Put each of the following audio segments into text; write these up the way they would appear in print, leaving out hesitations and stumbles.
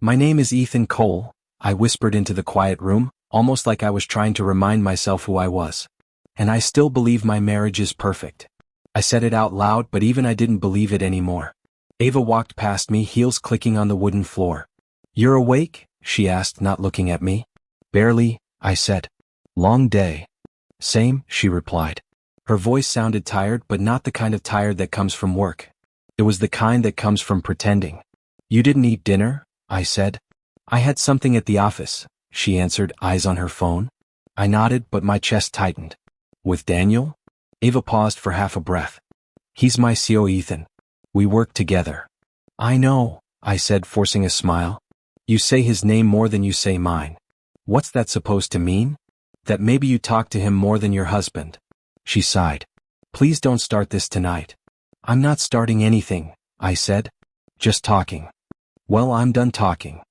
My name is Ethan Cole, I whispered into the quiet room, almost like I was trying to remind myself who I was. And I still believe my marriage is perfect. I said it out loud, but even I didn't believe it anymore. Ava walked past me, heels clicking on the wooden floor. "You're awake?" she asked, not looking at me. "Barely," I said. "Long day." "Same," she replied. Her voice sounded tired, but not the kind of tired that comes from work. It was the kind that comes from pretending. "You didn't eat dinner?" I said. "I had something at the office," she answered, eyes on her phone. I nodded, but my chest tightened. "With Daniel?" Ava paused for half a breath. "He's my CO, Ethan. We work together." "I know," I said, forcing a smile. "You say his name more than you say mine. What's that supposed to mean?" "That maybe you talk to him more than your husband." She sighed. "Please don't start this tonight." "I'm not starting anything," I said. "Just talking." "Well, I'm done talking."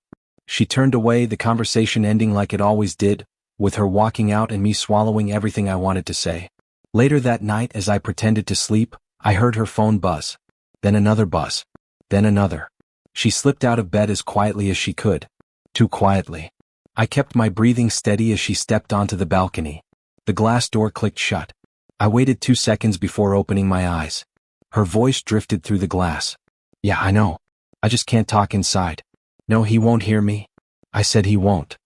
She turned away, the conversation ending like it always did, with her walking out and me swallowing everything I wanted to say. Later that night, as I pretended to sleep, I heard her phone buzz. Then another buzz. Then another. She slipped out of bed as quietly as she could. Too quietly. I kept my breathing steady as she stepped onto the balcony. The glass door clicked shut. I waited 2 seconds before opening my eyes. Her voice drifted through the glass. "Yeah, I know. I just can't talk inside." "No, he won't hear me." I said he won't.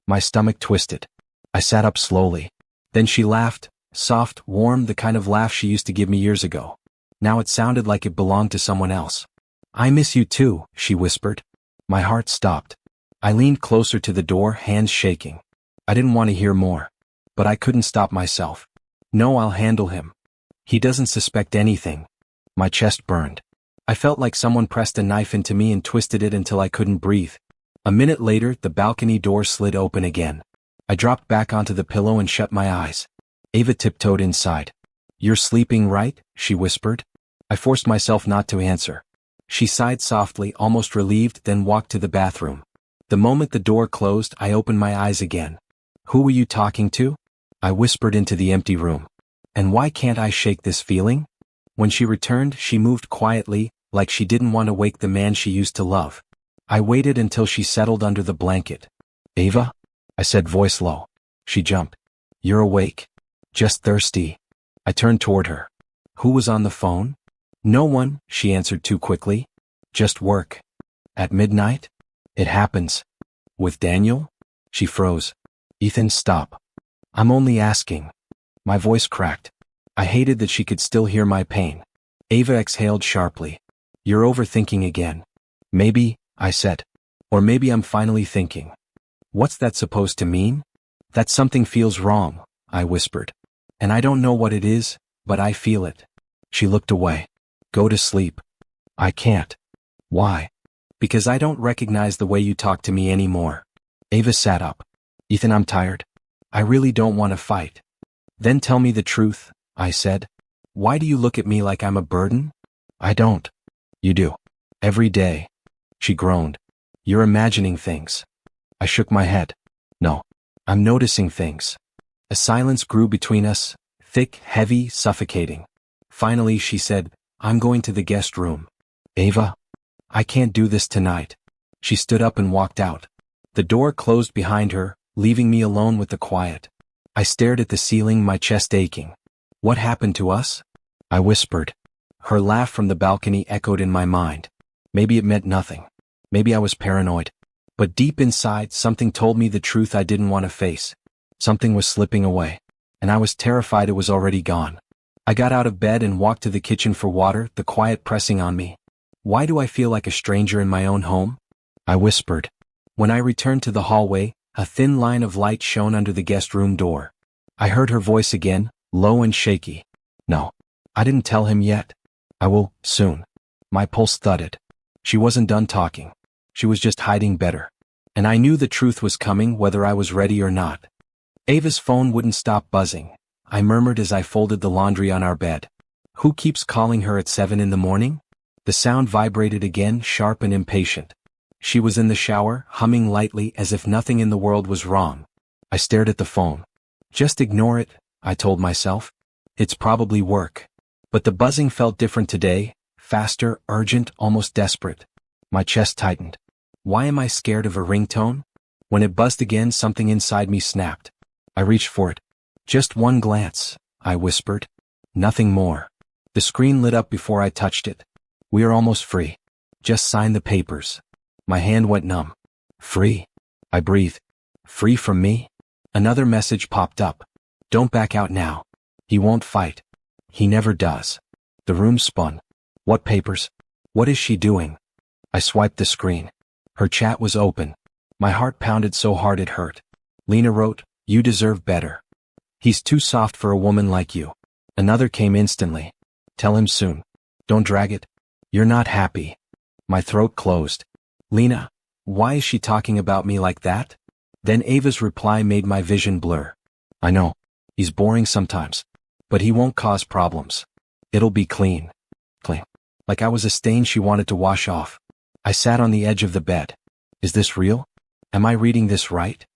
My stomach twisted. I sat up slowly. Then she laughed, soft, warm, the kind of laugh she used to give me years ago. Now it sounded like it belonged to someone else. "I miss you too," she whispered. My heart stopped. I leaned closer to the door, hands shaking. I didn't want to hear more. But I couldn't stop myself. "No, I'll handle him. He doesn't suspect anything." My chest burned. I felt like someone pressed a knife into me and twisted it until I couldn't breathe. A minute later, the balcony door slid open again. I dropped back onto the pillow and shut my eyes. Ava tiptoed inside. "You're sleeping, right?" she whispered. I forced myself not to answer. She sighed softly, almost relieved, then walked to the bathroom. The moment the door closed, I opened my eyes again. "Who were you talking to?" I whispered into the empty room. "And why can't I shake this feeling?" When she returned, she moved quietly, like she didn't want to wake the man she used to love. I waited until she settled under the blanket. "Ava?" I said, voice low. She jumped. "You're awake?" "Just thirsty." I turned toward her. "Who was on the phone?" "No one," she answered too quickly. "Just work." "At midnight?" "It happens." "With Daniel?" She froze. "Ethan, stop." "I'm only asking." My voice cracked. I hated that she could still hear my pain. Ava exhaled sharply. "You're overthinking again." "Maybe," I said. "Or maybe I'm finally thinking." "What's that supposed to mean?" "That something feels wrong," I whispered. "And I don't know what it is, but I feel it." She looked away. "Go to sleep." "I can't." "Why?" "Because I don't recognize the way you talk to me anymore." Ava sat up. "Ethan, I'm tired. I really don't want to fight." "Then tell me the truth," I said. "Why do you look at me like I'm a burden?" "I don't." "You do. Every day." She groaned. "You're imagining things." I shook my head. "No. I'm noticing things." A silence grew between us, thick, heavy, suffocating. Finally she said, "I'm going to the guest room." "Ava? I can't do this tonight." She stood up and walked out. The door closed behind her, leaving me alone with the quiet. I stared at the ceiling, my chest aching. "What happened to us?" I whispered. Her laugh from the balcony echoed in my mind. Maybe it meant nothing. Maybe I was paranoid. But deep inside, something told me the truth I didn't want to face. Something was slipping away. And I was terrified it was already gone. I got out of bed and walked to the kitchen for water, the quiet pressing on me. "Why do I feel like a stranger in my own home?" I whispered. When I returned to the hallway, a thin line of light shone under the guest room door. I heard her voice again, low and shaky. "No. I didn't tell him yet. I will, soon." My pulse thudded. She wasn't done talking. She was just hiding better. And I knew the truth was coming whether I was ready or not. Ava's phone wouldn't stop buzzing. I murmured as I folded the laundry on our bed. "Who keeps calling her at 7 in the morning?" The sound vibrated again, sharp and impatient. She was in the shower, humming lightly as if nothing in the world was wrong. I stared at the phone. "Just ignore it," I told myself. "It's probably work." But the buzzing felt different today, faster, urgent, almost desperate. My chest tightened. Why am I scared of a ringtone? When it buzzed again, something inside me snapped. I reached for it. Just one glance, I whispered. Nothing more. The screen lit up before I touched it. We are almost free. Just sign the papers. My hand went numb. Free? I breathed. Free from me? Another message popped up. Don't back out now. He won't fight. He never does. The room spun. What papers? What is she doing? I swiped the screen. Her chat was open. My heart pounded so hard it hurt. Lena wrote, "You deserve better. He's too soft for a woman like you." Another came instantly. "Tell him soon. Don't drag it. You're not happy." My throat closed. Lena, why is she talking about me like that? Then Ava's reply made my vision blur. I know. He's boring sometimes. But he won't cause problems. It'll be clean. Clean. Like I was a stain she wanted to wash off. I sat on the edge of the bed. Is this real? Am I reading this right?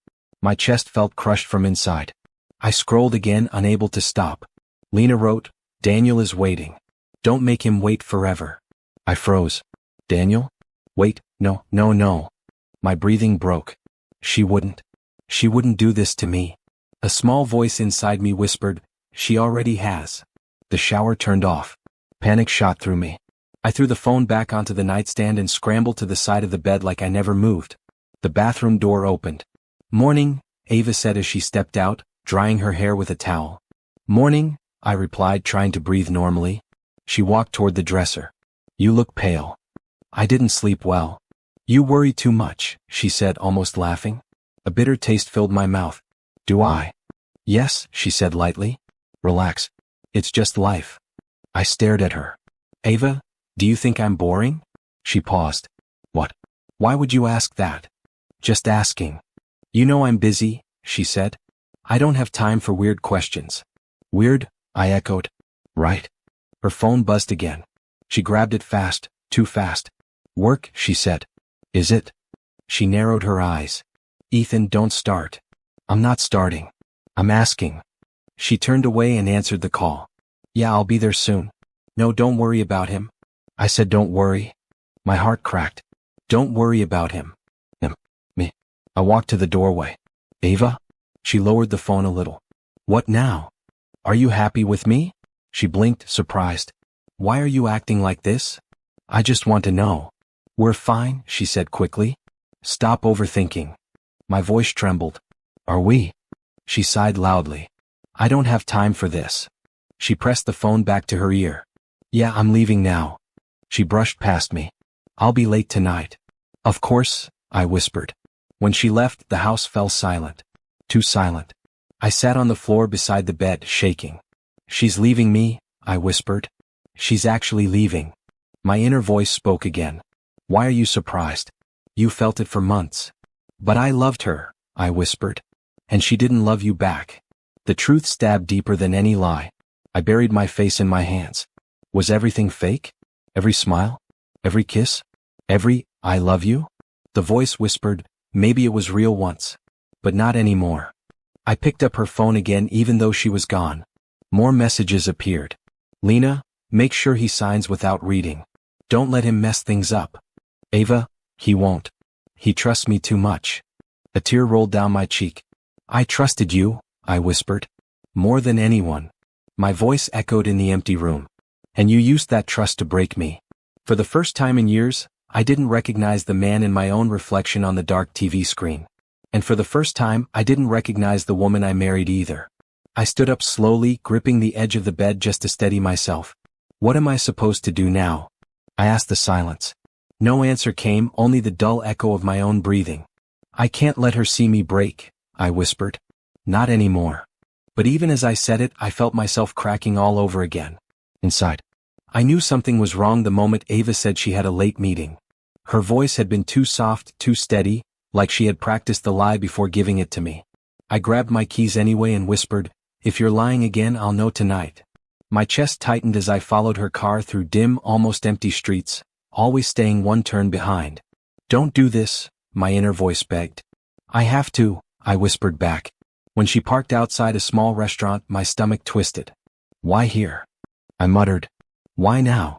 My chest felt crushed from inside. I scrolled again, unable to stop. Lena wrote, "Daniel is waiting. Don't make him wait forever." I froze. Daniel? Wait, no. My breathing broke. She wouldn't do this to me. A small voice inside me whispered, "She already has." The shower turned off. Panic shot through me. I threw the phone back onto the nightstand and scrambled to the side of the bed like I never moved. The bathroom door opened. "Morning," Ava said as she stepped out, drying her hair with a towel. "Morning," I replied, trying to breathe normally. She walked toward the dresser. "You look pale." "I didn't sleep well." "You worry too much," she said, almost laughing. A bitter taste filled my mouth. "Do I?" "Yes," she said lightly. "Relax. It's just life." I stared at her. "Ava, do you think I'm boring?" She paused. "What? Why would you ask that?" "Just asking." "You know I'm busy," she said. "I don't have time for weird questions." "Weird?" I echoed. "Right." Her phone buzzed again. She grabbed it fast, too fast. "Work," she said. "Is it?" She narrowed her eyes. "Ethan, don't start." "I'm not starting. I'm asking." She turned away and answered the call. "Yeah, I'll be there soon." "No, don't worry about him." I said don't worry. My heart cracked. "Don't worry about him." Me. I walked to the doorway. "Ava?" She lowered the phone a little. "What now? Are you happy with me?" She blinked, surprised. "Why are you acting like this?" "I just want to know." "We're fine," she said quickly. "Stop overthinking." My voice trembled. "Are we?" She sighed loudly. "I don't have time for this." She pressed the phone back to her ear. "Yeah, I'm leaving now." She brushed past me. "I'll be late tonight." "Of course," I whispered. When she left, the house fell silent. Too silent. I sat on the floor beside the bed, shaking. "She's leaving me," I whispered. "She's actually leaving." My inner voice spoke again. "Why are you surprised? You felt it for months." "But I loved her," I whispered. "And she didn't love you back." The truth stabbed deeper than any lie. I buried my face in my hands. Was everything fake? Every smile? Every kiss? Every, "I love you"? The voice whispered, maybe it was real once. But not anymore. I picked up her phone again even though she was gone. More messages appeared. "Lena, make sure he signs without reading. Don't let him mess things up." "Ava, he won't. He trusts me too much." A tear rolled down my cheek. "I trusted you," I whispered. "More than anyone." My voice echoed in the empty room. "And you used that trust to break me." For the first time in years, I didn't recognize the man in my own reflection on the dark TV screen. And for the first time, I didn't recognize the woman I married either. I stood up slowly, gripping the edge of the bed just to steady myself. What am I supposed to do now? I asked the silence. No answer came, only the dull echo of my own breathing. "I can't let her see me break," I whispered. "Not anymore." But even as I said it, I felt myself cracking all over again. Inside. I knew something was wrong the moment Ava said she had a late meeting. Her voice had been too soft, too steady, like she had practiced the lie before giving it to me. I grabbed my keys anyway and whispered, "If you're lying again, I'll know tonight." My chest tightened as I followed her car through dim, almost empty streets, always staying one turn behind. "Don't do this," my inner voice begged. "I have to," I whispered back. When she parked outside a small restaurant, my stomach twisted. "Why here?" I muttered. "Why now?"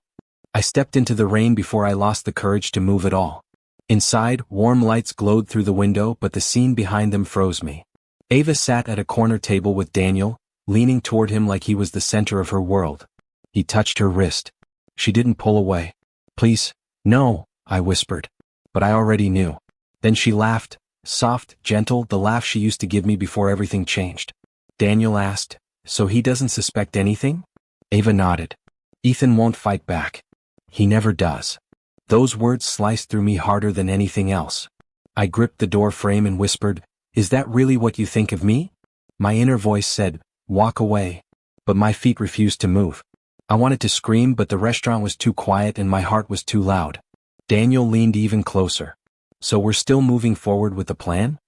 I stepped into the rain before I lost the courage to move at all. Inside, warm lights glowed through the window, but the scene behind them froze me. Ava sat at a corner table with Daniel, leaning toward him like he was the center of her world. He touched her wrist. She didn't pull away. "Please, no," I whispered. But I already knew. Then she laughed, soft, gentle, the laugh she used to give me before everything changed. Daniel asked, "So he doesn't suspect anything?" Ava nodded. "Ethan won't fight back. He never does." Those words sliced through me harder than anything else. I gripped the door frame and whispered, "Is that really what you think of me?" My inner voice said, "Walk away." But my feet refused to move. I wanted to scream, but the restaurant was too quiet and my heart was too loud. Daniel leaned even closer. "So we're still moving forward with the plan?"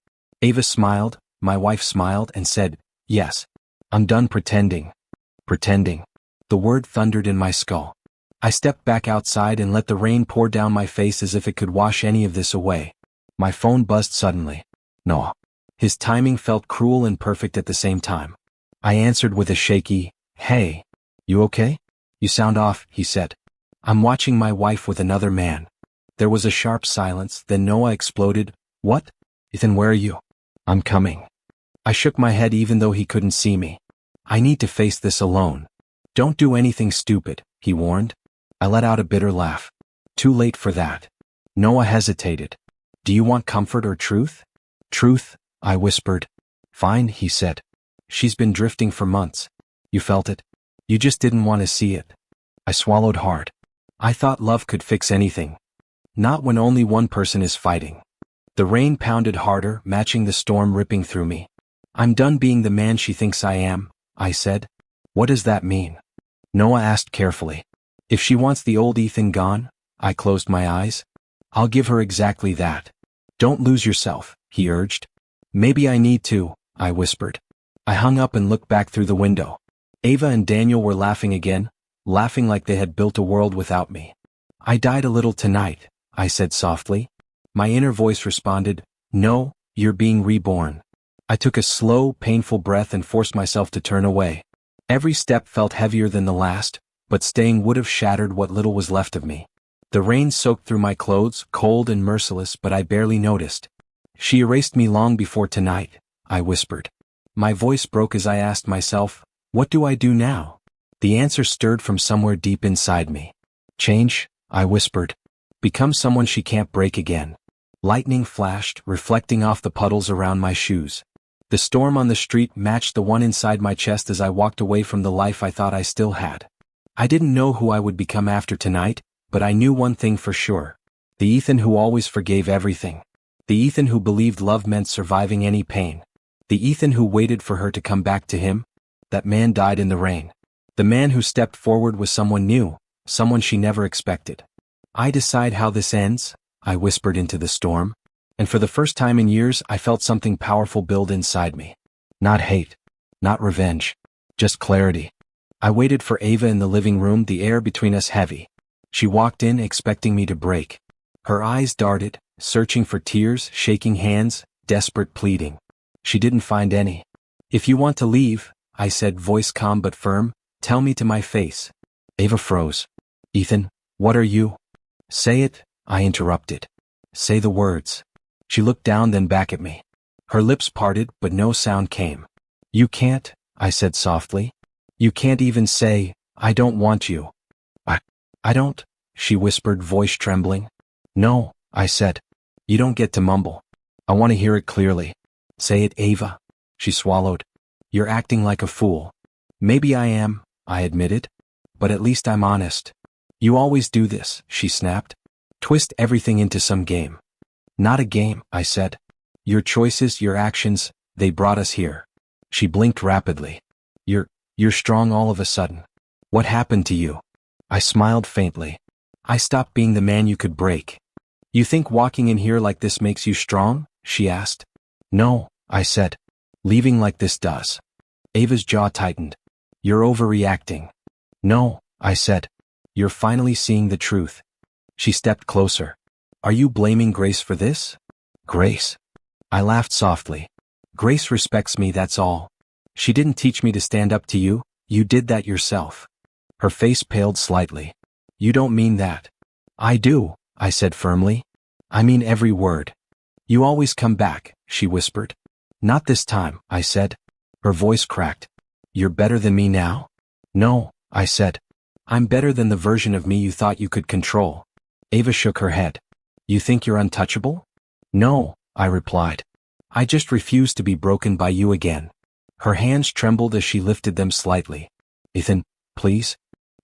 Ava smiled, my wife smiled, and said, "Yes. I'm done pretending." Pretending. The word thundered in my skull. I stepped back outside and let the rain pour down my face as if it could wash any of this away. My phone buzzed suddenly. No. His timing felt cruel and perfect at the same time. I answered with a shaky, "Hey. You okay? You sound off," he said. "I'm watching my wife with another man." There was a sharp silence, then Noah exploded, "What? Ethan, where are you?" "I'm coming." I shook my head even though he couldn't see me. "I need to face this alone." "Don't do anything stupid," he warned. I let out a bitter laugh. "Too late for that." Noah hesitated. "Do you want comfort or truth?" "Truth," I whispered. "Fine," he said. "She's been drifting for months. You felt it. You just didn't want to see it." I swallowed hard. I thought love could fix anything. Not when only one person is fighting. The rain pounded harder, matching the storm ripping through me. "I'm done being the man she thinks I am," I said. "What does that mean?" Noah asked carefully. "If she wants the old Ethan gone," I closed my eyes. "I'll give her exactly that." "Don't lose yourself," he urged. "Maybe I need to," I whispered. I hung up and looked back through the window. Ava and Daniel were laughing again, laughing like they had built a world without me. "I died a little tonight," I said softly. My inner voice responded, "No, you're being reborn." I took a slow, painful breath and forced myself to turn away. Every step felt heavier than the last, but staying would have shattered what little was left of me. The rain soaked through my clothes, cold and merciless, but I barely noticed. "She erased me long before tonight," I whispered. My voice broke as I asked myself, "What do I do now?" The answer stirred from somewhere deep inside me. "Change," I whispered. "Become someone she can't break again." Lightning flashed, reflecting off the puddles around my shoes. The storm on the street matched the one inside my chest as I walked away from the life I thought I still had. I didn't know who I would become after tonight, but I knew one thing for sure. The Ethan who always forgave everything. The Ethan who believed love meant surviving any pain. The Ethan who waited for her to come back to him. That man died in the rain. The man who stepped forward was someone new, someone she never expected. "I decide how this ends," I whispered into the storm. And for the first time in years I felt something powerful build inside me. Not hate. Not revenge. Just clarity. I waited for Ava in the living room, the air between us heavy. She walked in expecting me to break. Her eyes darted, searching for tears, shaking hands, desperate pleading. She didn't find any. "If you want to leave," I said, voice calm but firm, "tell me to my face." Ava froze. "Ethan, what are you?" "Say it," I interrupted. "Say the words." She looked down then back at me. Her lips parted, but no sound came. "You can't," I said softly. "You can't even say, 'I don't want you.'" I don't," she whispered, voice trembling. "No," I said. "You don't get to mumble. I want to hear it clearly. Say it, Ava." She swallowed. "You're acting like a fool." "Maybe I am," I admitted. "But at least I'm honest." "You always do this," she snapped. "Twist everything into some game." "Not a game," I said. "Your choices, your actions, they brought us here." She blinked rapidly. You're strong all of a sudden. What happened to you?" I smiled faintly. "I stopped being the man you could break." "You think walking in here like this makes you strong?" she asked. "No," I said. "Leaving like this does." Ava's jaw tightened. "You're overreacting." "No," I said. "You're finally seeing the truth." She stepped closer. "Are you blaming Grace for this?" "Grace?" I laughed softly. "Grace respects me, that's all. She didn't teach me to stand up to you, you did that yourself." Her face paled slightly. "You don't mean that." "I do," I said firmly. I mean every word. You always come back, she whispered. Not this time, I said. Her voice cracked. You're better than me now? No, I said. I'm better than the version of me you thought you could control. Ava shook her head. You think you're untouchable? No, I replied. I just refuse to be broken by you again. Her hands trembled as she lifted them slightly. Ethan, please?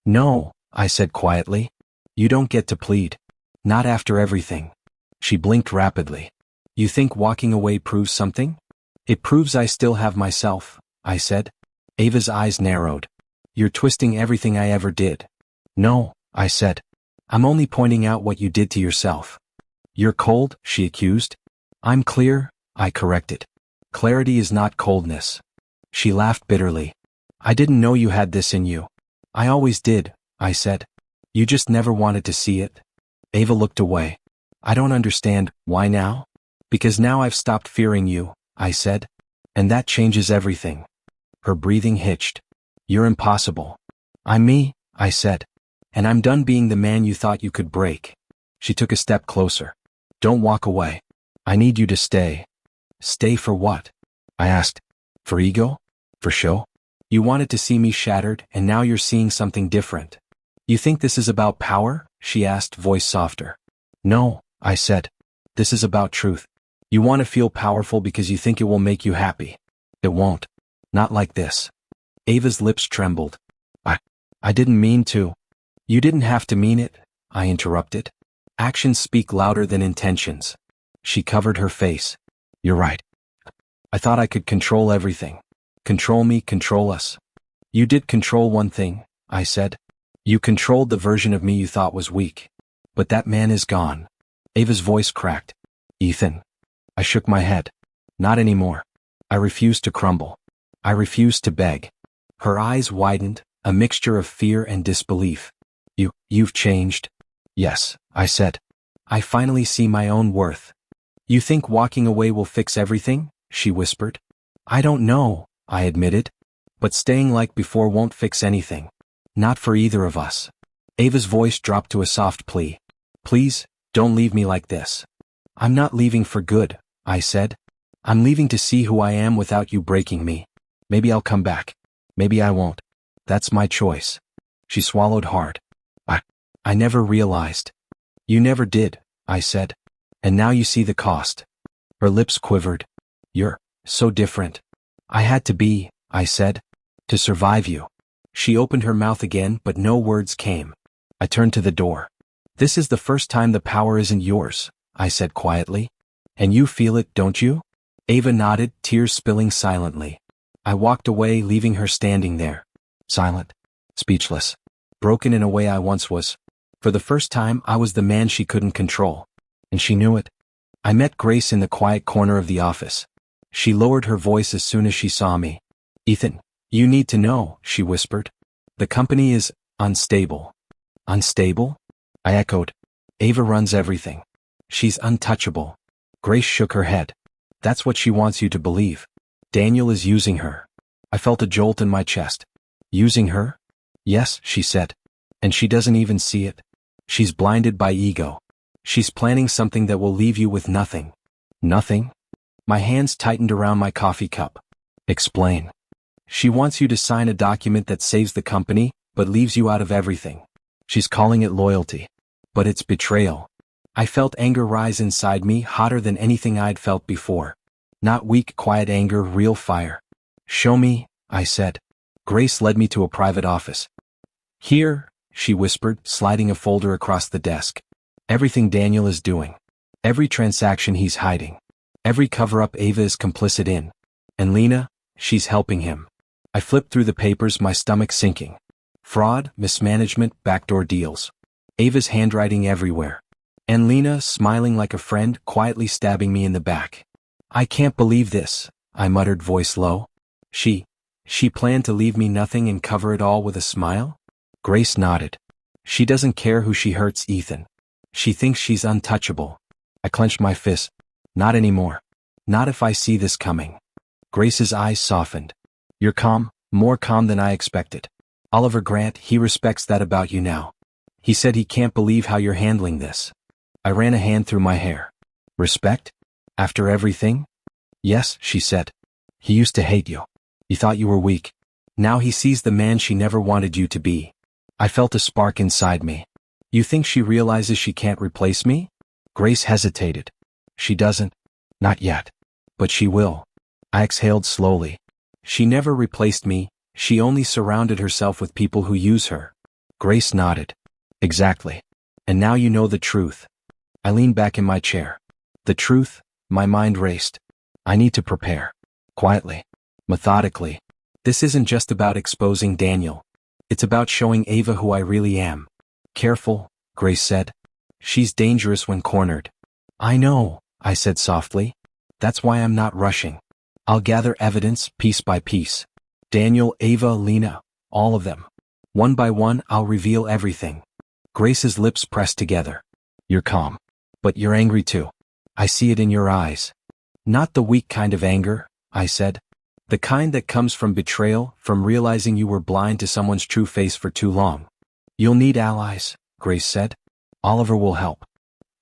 No, I said quietly. You don't get to plead. Not after everything. She blinked rapidly. You think walking away proves something? It proves I still have myself, I said. Ava's eyes narrowed. You're twisting everything I ever did. No, I said. I'm only pointing out what you did to yourself. You're cold, she accused. I'm clear, I corrected. Clarity is not coldness. She laughed bitterly. I didn't know you had this in you. I always did, I said. You just never wanted to see it. Ava looked away. I don't understand, why now? Because now I've stopped fearing you, I said. And that changes everything. Her breathing hitched. You're impossible. I'm me, I said. And I'm done being the man you thought you could break. She took a step closer. Don't walk away. I need you to stay. Stay for what? I asked. For ego? For show? You wanted to see me shattered, and now you're seeing something different. You think this is about power? She asked, voice softer. No, I said. This is about truth. You want to feel powerful because you think it will make you happy. It won't. Not like this. Ava's lips trembled. I didn't mean to. You didn't have to mean it, I interrupted. Actions speak louder than intentions. She covered her face. You're right. I thought I could control everything. Control me, control us. You did control one thing, I said. You controlled the version of me you thought was weak. But that man is gone. Ava's voice cracked. Ethan. I shook my head. Not anymore. I refused to crumble. I refused to beg. Her eyes widened, a mixture of fear and disbelief. You've changed? Yes, I said. I finally see my own worth. You think walking away will fix everything? She whispered. I don't know, I admitted. But staying like before won't fix anything. Not for either of us. Ava's voice dropped to a soft plea. Please, don't leave me like this. I'm not leaving for good, I said. I'm leaving to see who I am without you breaking me. Maybe I'll come back. Maybe I won't. That's my choice. She swallowed hard. I never realized. You never did, I said. And now you see the cost. Her lips quivered. You're so different. I had to be, I said, to survive you. She opened her mouth again, but no words came. I turned to the door. This is the first time the power isn't yours, I said quietly. And you feel it, don't you? Ava nodded, tears spilling silently. I walked away, leaving her standing there. Silent. Speechless. Broken in a way I once was. For the first time, I was the man she couldn't control. And she knew it. I met Grace in the quiet corner of the office. She lowered her voice as soon as she saw me. Ethan, you need to know, she whispered. The company is unstable. Unstable? I echoed. Ava runs everything. She's untouchable. Grace shook her head. That's what she wants you to believe. Daniel is using her. I felt a jolt in my chest. Using her? Yes, she said. And she doesn't even see it. She's blinded by ego. She's planning something that will leave you with nothing. Nothing? My hands tightened around my coffee cup. Explain. She wants you to sign a document that saves the company, but leaves you out of everything. She's calling it loyalty. But it's betrayal. I felt anger rise inside me, hotter than anything I'd felt before. Not weak, quiet anger, real fire. Show me, I said. Grace led me to a private office. Here, she whispered, sliding a folder across the desk. Everything Daniel is doing. Every transaction he's hiding. Every cover-up Ava is complicit in. And Lena, she's helping him. I flipped through the papers, my stomach sinking. Fraud, mismanagement, backdoor deals. Ava's handwriting everywhere. And Lena, smiling like a friend, quietly stabbing me in the back. I can't believe this, I muttered, voice low. She planned to leave me nothing and cover it all with a smile? Grace nodded. She doesn't care who she hurts, Ethan. She thinks she's untouchable. I clenched my fist. Not anymore. Not if I see this coming. Grace's eyes softened. You're calm, more calm than I expected. Oliver Grant, he respects that about you now. He said he can't believe how you're handling this. I ran a hand through my hair. Respect? After everything? Yes, she said. He used to hate you. He thought you were weak. Now he sees the man she never wanted you to be. I felt a spark inside me. You think she realizes she can't replace me? Grace hesitated. She doesn't. Not yet. But she will. I exhaled slowly. She never replaced me, she only surrounded herself with people who use her. Grace nodded. Exactly. And now you know the truth. I leaned back in my chair. The truth? My mind raced. I need to prepare. Quietly. Methodically. This isn't just about exposing Daniel. It's about showing Ava who I really am. Careful, Grace said. She's dangerous when cornered. I know, I said softly. That's why I'm not rushing. I'll gather evidence piece by piece. Daniel, Ava, Lena, all of them. One by one, I'll reveal everything. Grace's lips pressed together. You're calm. But you're angry too. I see it in your eyes. Not the weak kind of anger, I said. The kind that comes from betrayal, from realizing you were blind to someone's true face for too long. You'll need allies, Grace said. Oliver will help.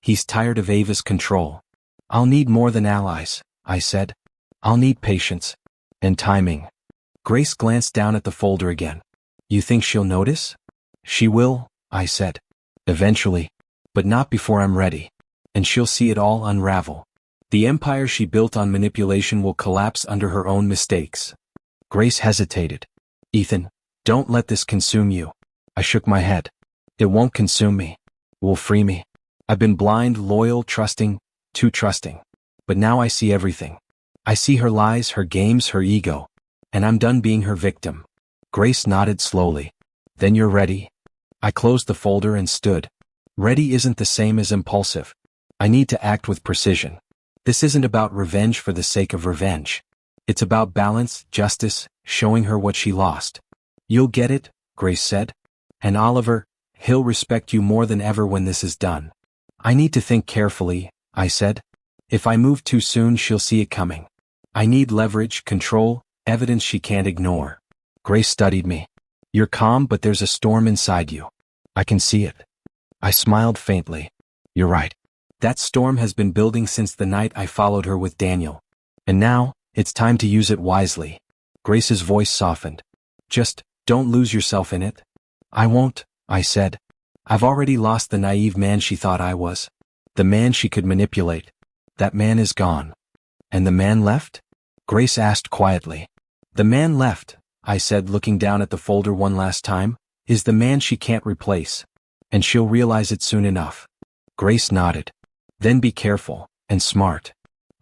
He's tired of Ava's control. I'll need more than allies, I said. I'll need patience. And timing. Grace glanced down at the folder again. You think she'll notice? She will, I said. Eventually. But not before I'm ready. And she'll see it all unravel. The empire she built on manipulation will collapse under her own mistakes. Grace hesitated. Ethan, don't let this consume you. I shook my head. It won't consume me. It will free me. I've been blind, loyal, trusting, too trusting. But now I see everything. I see her lies, her games, her ego. And I'm done being her victim. Grace nodded slowly. Then you're ready? I closed the folder and stood. Ready isn't the same as impulsive. I need to act with precision. This isn't about revenge for the sake of revenge. It's about balance, justice, showing her what she lost. You'll get it, Grace said. And Oliver, he'll respect you more than ever when this is done. I need to think carefully, I said. If I move too soon, she'll see it coming. I need leverage, control, evidence she can't ignore. Grace studied me. You're calm, but there's a storm inside you. I can see it. I smiled faintly. You're right. That storm has been building since the night I followed her with Daniel. And now, it's time to use it wisely. Grace's voice softened. Just, don't lose yourself in it. I won't, I said. I've already lost the naive man she thought I was. The man she could manipulate. That man is gone. And the man left? Grace asked quietly. The man left, I said, looking down at the folder one last time, is the man she can't replace. And she'll realize it soon enough. Grace nodded. Then be careful, and smart.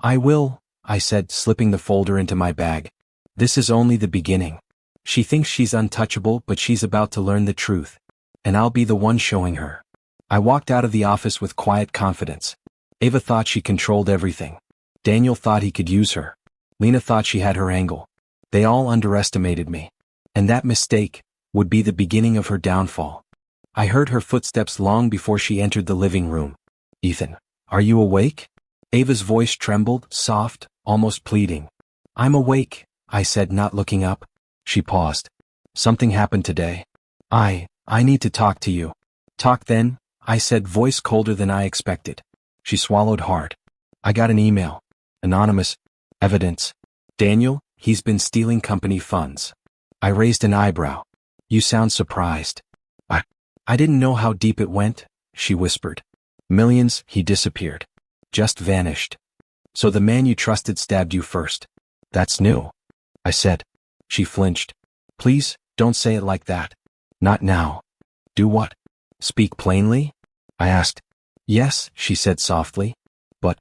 I will, I said, slipping the folder into my bag. This is only the beginning. She thinks she's untouchable, but she's about to learn the truth. And I'll be the one showing her. I walked out of the office with quiet confidence. Ava thought she controlled everything. Daniel thought he could use her. Lena thought she had her angle. They all underestimated me. And that mistake would be the beginning of her downfall. I heard her footsteps long before she entered the living room. Ethan, are you awake? Ava's voice trembled, soft, almost pleading. I'm awake, I said, not looking up. She paused. Something happened today. I need to talk to you. Talk then, I said, voice colder than I expected. She swallowed hard. I got an email. Anonymous. Evidence. Daniel, he's been stealing company funds. I raised an eyebrow. You sound surprised. I didn't know how deep it went, she whispered. Millions, he disappeared. Just vanished. So the man you trusted stabbed you first. That's new. I said. She flinched. Please, don't say it like that. Not now. Do what? Speak plainly? I asked. Yes, she said softly. But,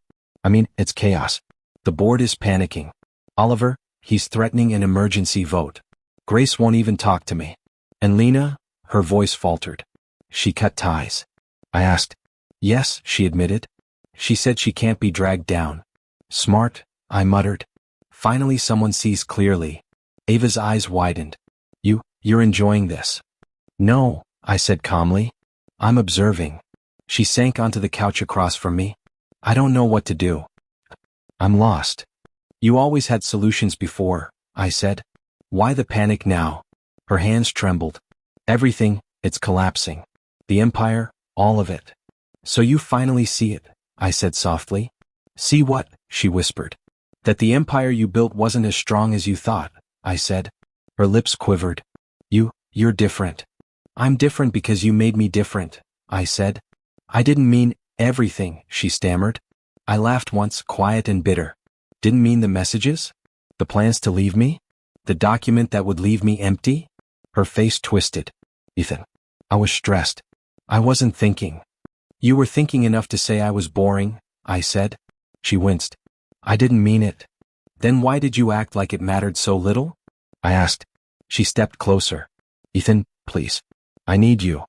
it's chaos. The board is panicking. Oliver, he's threatening an emergency vote. Grace won't even talk to me. And Lena, her voice faltered. She cut ties. I asked. Yes, she admitted. She said she can't be dragged down. Smart, I muttered. Finally someone sees clearly. Ava's eyes widened. You're enjoying this. No, I said calmly. I'm observing. She sank onto the couch across from me. I don't know what to do. I'm lost. You always had solutions before, I said. Why the panic now? Her hands trembled. Everything, it's collapsing. The empire, all of it. So you finally see it, I said softly. See what? She whispered. That the empire you built wasn't as strong as you thought, I said. Her lips quivered. You're different. I'm different because you made me different, I said. I didn't mean everything, she stammered. I laughed once, quiet and bitter. Didn't mean the messages? The plans to leave me? The document that would leave me empty? Her face twisted. Ethan. I was stressed. I wasn't thinking. You were thinking enough to say I was boring, I said. She winced. I didn't mean it. Then why did you act like it mattered so little? I asked. She stepped closer. Ethan, please. I need you.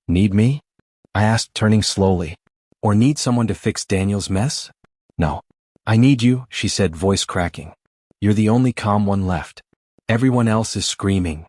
Need me? I asked, turning slowly. Or need someone to fix Daniel's mess? No. I need you, she said, voice cracking. You're the only calm one left. Everyone else is screaming.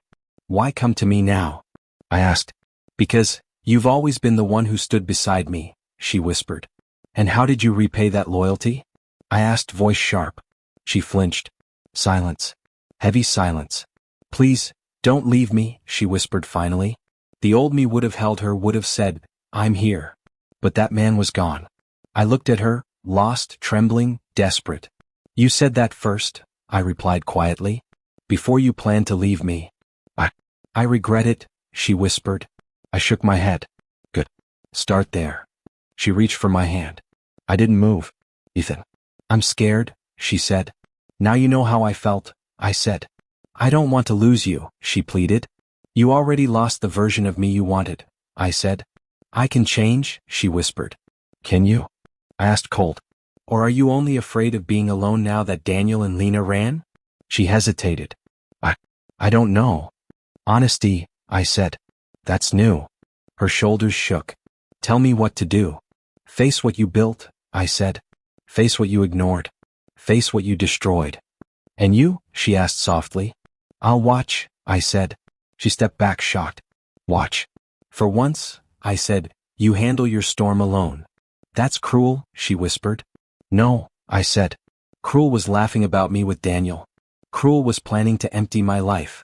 Why come to me now? I asked. Because you've always been the one who stood beside me, she whispered. And how did you repay that loyalty? I asked, voice sharp. She flinched. Silence. Heavy silence. Please, don't leave me, she whispered finally. The old me would have held her, would have said, I'm here. But that man was gone. I looked at her, lost, trembling, desperate. You said that first, I replied quietly. Before you planned to leave me. I regret it, she whispered. I shook my head. Good. Start there. She reached for my hand. I didn't move. Ethan. I'm scared, she said. Now you know how I felt, I said. I don't want to lose you, she pleaded. You already lost the version of me you wanted, I said. I can change, she whispered. Can you? I asked cold. Or are you only afraid of being alone now that Daniel and Lena ran? She hesitated. I don't know. Honesty, I said. That's new. Her shoulders shook. Tell me what to do. Face what you built, I said. Face what you ignored. Face what you destroyed. And you? She asked softly. I'll watch, I said. She stepped back, shocked. Watch. For once, I said, you handle your storm alone. That's cruel, she whispered. No, I said. Cruel was laughing about me with Daniel. Cruel was planning to empty my life.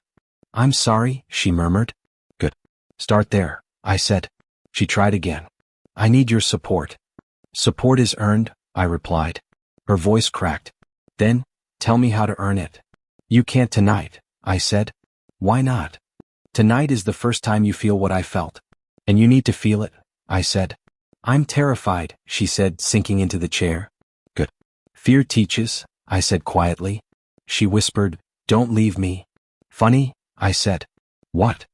I'm sorry, she murmured. Good. Start there, I said. She tried again. I need your support. Support is earned, I replied. Her voice cracked. Then, tell me how to earn it. You can't tonight, I said. Why not? Tonight is the first time you feel what I felt. And you need to feel it, I said. I'm terrified, she said, sinking into the chair. Good. Fear teaches, I said quietly. She whispered, don't leave me. Funny, I said. What?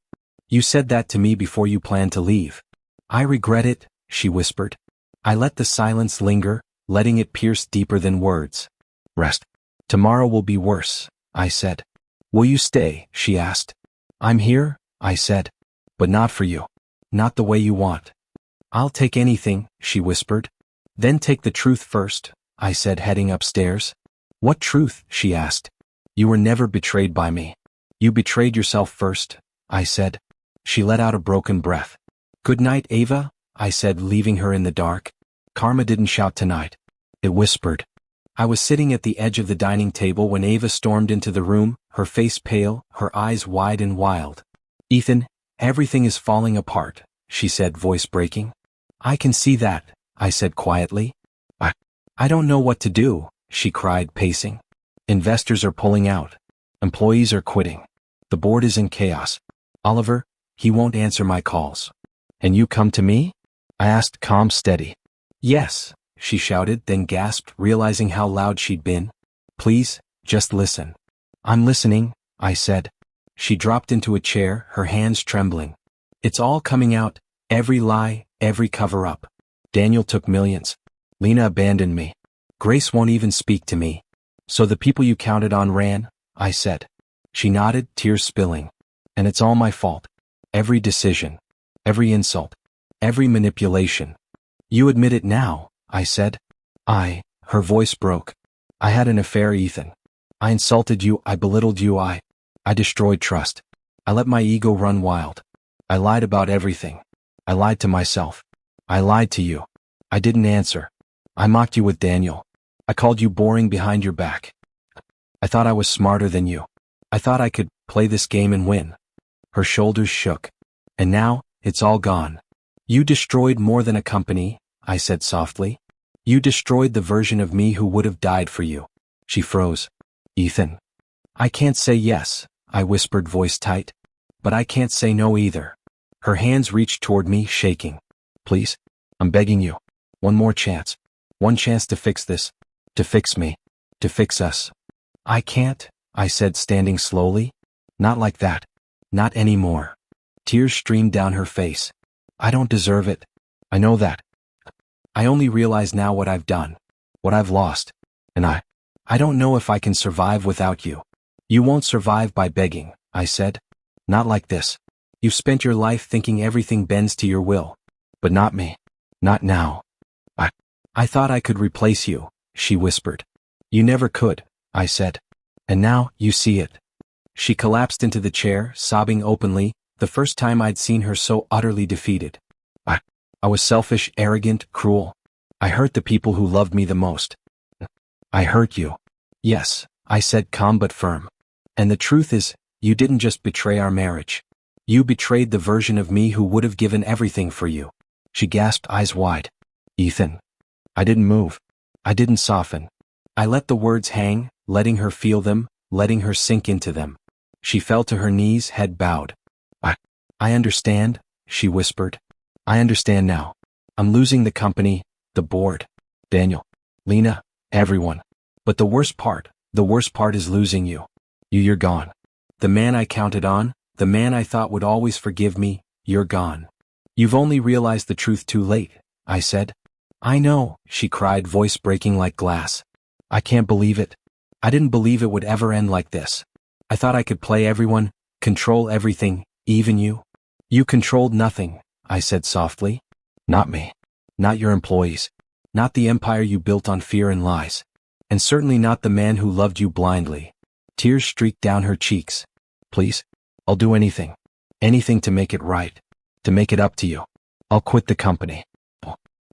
You said that to me before you planned to leave. I regret it, she whispered. I let the silence linger, letting it pierce deeper than words. Rest. Tomorrow will be worse, I said. Will you stay? She asked. I'm here, I said. But not for you. Not the way you want. I'll take anything, she whispered. Then take the truth first, I said, heading upstairs. What truth? She asked. You were never betrayed by me. You betrayed yourself first, I said. She let out a broken breath. Good night, Ava, I said, leaving her in the dark. Karma didn't shout tonight. It whispered. I was sitting at the edge of the dining table when Ava stormed into the room, her face pale, her eyes wide and wild. Ethan, everything is falling apart, she said, voice breaking. I can see that, I said quietly. I don't know what to do, she cried, pacing. Investors are pulling out. Employees are quitting. The board is in chaos. Oliver, he won't answer my calls. And you come to me? I asked, calm, steady. Yes, she shouted, then gasped, realizing how loud she'd been. Please, just listen. I'm listening, I said. She dropped into a chair, her hands trembling. It's all coming out, every lie, every cover-up. Daniel took millions. Lena abandoned me. Grace won't even speak to me. So the people you counted on ran, I said. She nodded, tears spilling. And it's all my fault. Every decision. Every insult. Every manipulation. You admit it now, I said. Her voice broke. I had an affair, Ethan. I insulted you, I belittled you, I destroyed trust. I let my ego run wild. I lied about everything. I lied to myself. I lied to you. I didn't answer. I mocked you with Daniel. I called you boring behind your back. I thought I was smarter than you. I thought I could play this game and win. Her shoulders shook. And now, it's all gone. You destroyed more than a company, I said softly. You destroyed the version of me who would have died for you. She froze. Ethan. I can't say yes, I whispered, voice tight. But I can't say no either. Her hands reached toward me, shaking. Please. I'm begging you. One more chance. One chance to fix this. To fix me. To fix us. I can't, I said, standing slowly. Not like that. Not anymore. Tears streamed down her face. I don't deserve it. I know that. I only realize now what I've done. What I've lost. And I don't know if I can survive without you. You won't survive by begging, I said. Not like this. You've spent your life thinking everything bends to your will. But not me. Not now. I thought I could replace you, she whispered. You never could, I said. And now, you see it. She collapsed into the chair, sobbing openly, the first time I'd seen her so utterly defeated. I was selfish, arrogant, cruel. I hurt the people who loved me the most. I hurt you. Yes, I said, calm but firm. And the truth is, you didn't just betray our marriage. You betrayed the version of me who would have given everything for you. She gasped, eyes wide. Ethan. I didn't move. I didn't soften. I let the words hang, letting her feel them, letting her sink into them. She fell to her knees, head bowed. I understand, she whispered. I understand now. I'm losing the company, the board, Daniel, Lena, everyone. But the worst part is losing you. You're gone. The man I counted on, the man I thought would always forgive me, you're gone. You've only realized the truth too late, I said. I know, she cried, voice breaking like glass. I can't believe it. I didn't believe it would ever end like this. I thought I could play everyone, control everything, even you. You controlled nothing, I said softly. Not me. Not your employees. Not the empire you built on fear and lies. And certainly not the man who loved you blindly. Tears streaked down her cheeks. Please. I'll do anything. Anything to make it right. To make it up to you. I'll quit the company.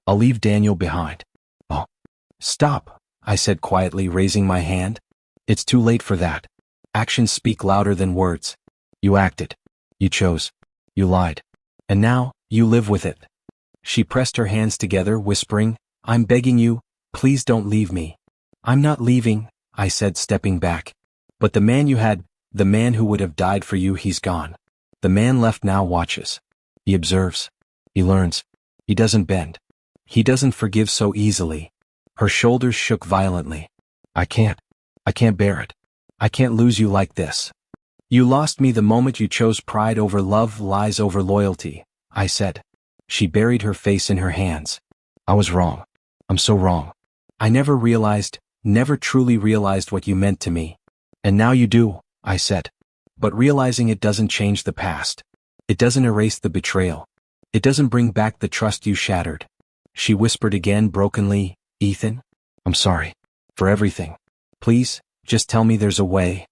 I'll leave Daniel behind. Oh. Stop, I said quietly, raising my hand. It's too late for that. Actions speak louder than words. You acted. You chose. You lied. And now, you live with it. She pressed her hands together, whispering, I'm begging you, please don't leave me. I'm not leaving, I said, stepping back. But the man you had, the man who would have died for you, he's gone. The man left now watches. He observes. He learns. He doesn't bend. He doesn't forgive so easily. Her shoulders shook violently. I can't bear it. I can't lose you like this. You lost me the moment you chose pride over love, lies over loyalty, I said. She buried her face in her hands. I was wrong. I'm so wrong. I never truly realized what you meant to me. And now you do, I said. But realizing it doesn't change the past. It doesn't erase the betrayal. It doesn't bring back the trust you shattered. She whispered again brokenly, Ethan, I'm sorry. For everything. Please, just tell me there's a way.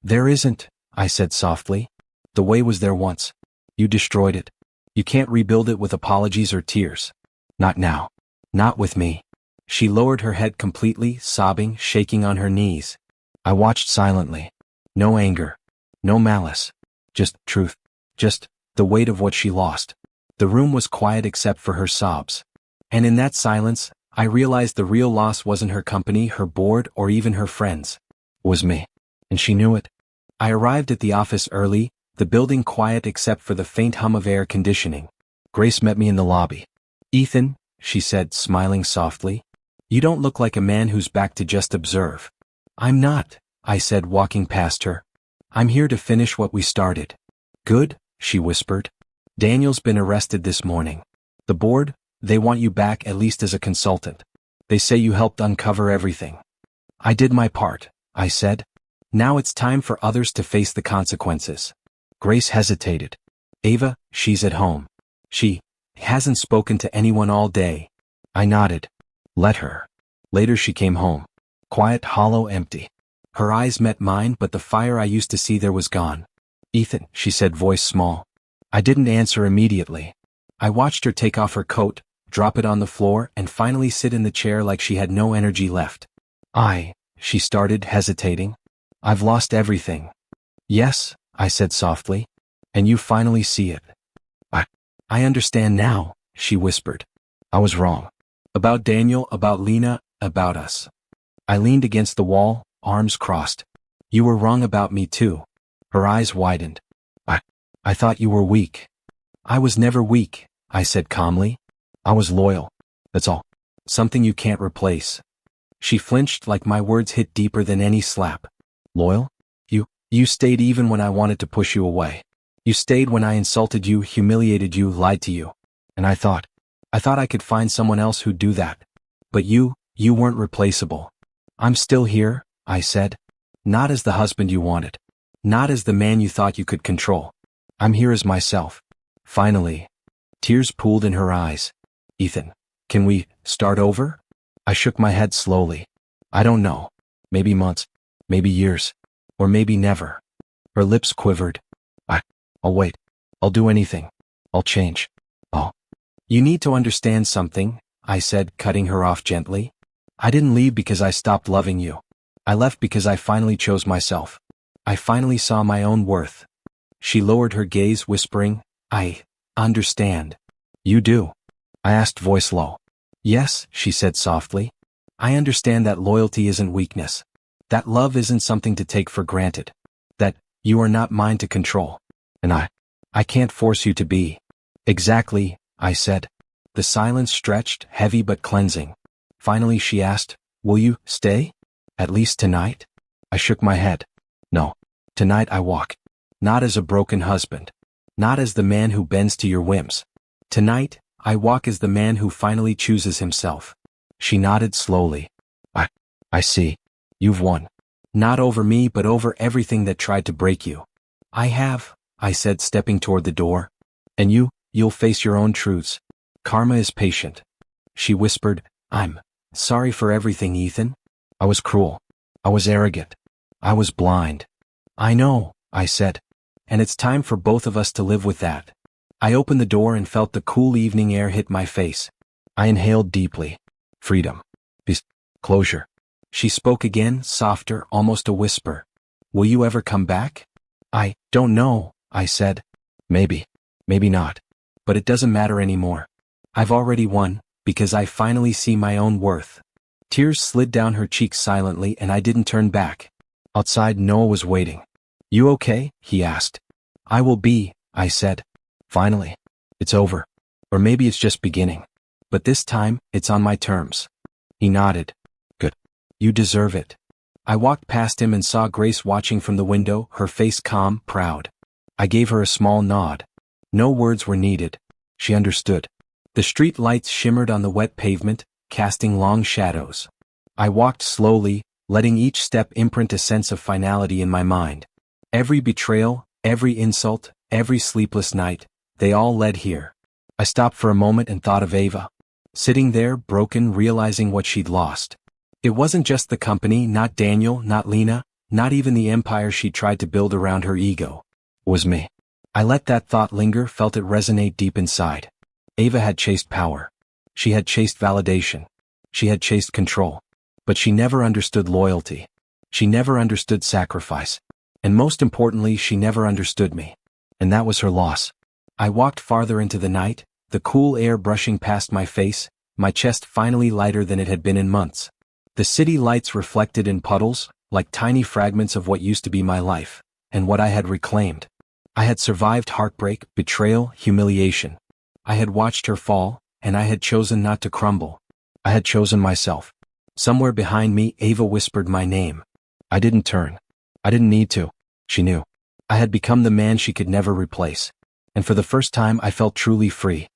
There isn't, I said softly. The way was there once. You destroyed it. You can't rebuild it with apologies or tears. Not now. Not with me. She lowered her head completely, sobbing, shaking on her knees. I watched silently. No anger. No malice. Just truth. Just the weight of what she lost. The room was quiet except for her sobs. And in that silence, I realized the real loss wasn't her company, her board, or even her friends. It was me. And she knew it. I arrived at the office early, the building quiet except for the faint hum of air conditioning. Grace met me in the lobby. Ethan, she said, smiling softly. You don't look like a man who's back to just observe. I'm not, I said, walking past her. I'm here to finish what we started. Good, she whispered. Daniel's been arrested this morning. The board, they want you back at least as a consultant. They say you helped uncover everything. I did my part, I said. Now it's time for others to face the consequences. Grace hesitated. Ava, she's at home. She hasn't spoken to anyone all day. I nodded. Let her. Later she came home. Quiet, hollow, empty. Her eyes met mine, but the fire I used to see there was gone. Ethan, she said, voice small. I didn't answer immediately. I watched her take off her coat, drop it on the floor, and finally sit in the chair like she had no energy left. She started, hesitating. I've lost everything. Yes, I said softly. And you finally see it. I understand now, she whispered. I was wrong. About Daniel, about Lena, about us. I leaned against the wall, arms crossed. You were wrong about me too. Her eyes widened. I thought you were weak. I was never weak, I said calmly. I was loyal. That's all. Something you can't replace. She flinched like my words hit deeper than any slap. Loyal? You stayed even when I wanted to push you away. You stayed when I insulted you, humiliated you, lied to you. And I thought I could find someone else who'd do that. But you weren't replaceable. I'm still here, I said. Not as the husband you wanted. Not as the man you thought you could control. I'm here as myself. Finally. Tears pooled in her eyes. Ethan, can we start over? I shook my head slowly. I don't know. Maybe months. Maybe years. Or maybe never. Her lips quivered. I'll wait. I'll do anything. I'll change. You need to understand something, I said, cutting her off gently. I didn't leave because I stopped loving you. I left because I finally chose myself. I finally saw my own worth. She lowered her gaze, whispering, I understand. You do? I asked, voice low. Yes, she said softly. I understand that loyalty isn't weakness. That love isn't something to take for granted. That you are not mine to control. And I can't force you to be. Exactly, I said. The silence stretched, heavy but cleansing. Finally she asked, will you stay? At least tonight? I shook my head. No. Tonight I walk. Not as a broken husband. Not as the man who bends to your whims. Tonight, I walk as the man who finally chooses himself. She nodded slowly. I see. You've won. Not over me but over everything that tried to break you. I have, I said, stepping toward the door. And you'll face your own truths. Karma is patient. She whispered, I'm sorry for everything, Ethan. I was cruel. I was arrogant. I was blind. I know, I said. And it's time for both of us to live with that. I opened the door and felt the cool evening air hit my face. I inhaled deeply. Freedom. Peace. Closure. She spoke again, softer, almost a whisper. Will you ever come back? I don't know, I said. Maybe. Maybe not. But it doesn't matter anymore. I've already won, because I finally see my own worth. Tears slid down her cheeks silently and I didn't turn back. Outside, Noah was waiting. You okay? He asked. I will be, I said. Finally. It's over. Or maybe it's just beginning. But this time, it's on my terms. He nodded. Good. You deserve it. I walked past him and saw Grace watching from the window, her face calm, proud. I gave her a small nod. No words were needed. She understood. The street lights shimmered on the wet pavement, casting long shadows. I walked slowly, letting each step imprint a sense of finality in my mind. Every betrayal, every insult, every sleepless night, they all led here. I stopped for a moment and thought of Ava. Sitting there, broken, realizing what she'd lost. It wasn't just the company, not Daniel, not Lena, not even the empire she tried to build around her ego. It was me. I let that thought linger, felt it resonate deep inside. Ava had chased power. She had chased validation. She had chased control. But she never understood loyalty. She never understood sacrifice. And most importantly, she never understood me. And that was her loss. I walked farther into the night, the cool air brushing past my face, my chest finally lighter than it had been in months. The city lights reflected in puddles, like tiny fragments of what used to be my life, and what I had reclaimed. I had survived heartbreak, betrayal, humiliation. I had watched her fall, and I had chosen not to crumble. I had chosen myself. Somewhere behind me, Ava whispered my name. I didn't turn. I didn't need to. She knew. I had become the man she could never replace. And for the first time I felt truly free.